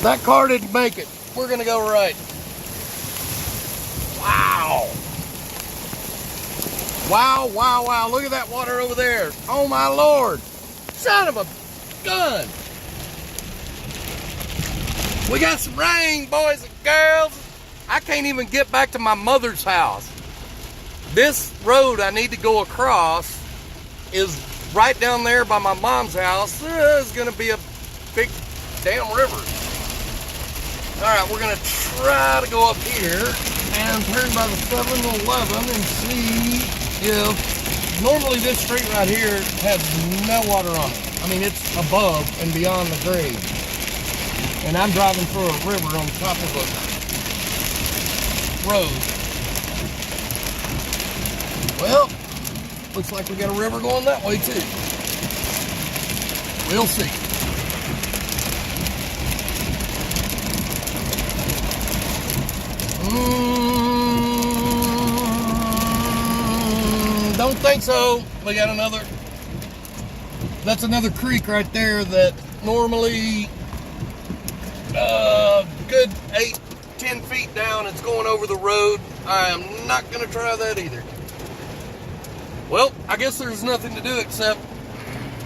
That car didn't make it. We're gonna go right. Wow. Wow, wow, wow. Look at that water over there. Oh my Lord. Son of a gun. We got some rain, boys and girls. I can't even get back to my mother's house. This road I need to go across is right down there by my mom's house. It's gonna be a big damn river. All right, we're gonna try to go up here and turn by the 7-Eleven and see if, normally this street right here has no water on it. I mean, it's above and beyond the grade. And I'm driving through a river on top of a road. Well, looks like we got a river going that way too. We'll see. Don't think so. We got another, that's another creek right there that normally good 8-10 feet down, it's going over the road. I am not going to try that either. Well, I guess there's nothing to do except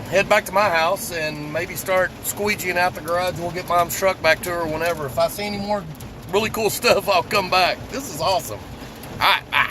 head back to my house and maybe start squeegeeing out the garage. We'll get Mom's truck back to her whenever. If I see any more really cool stuff, I'll come back. This is awesome. All right, bye.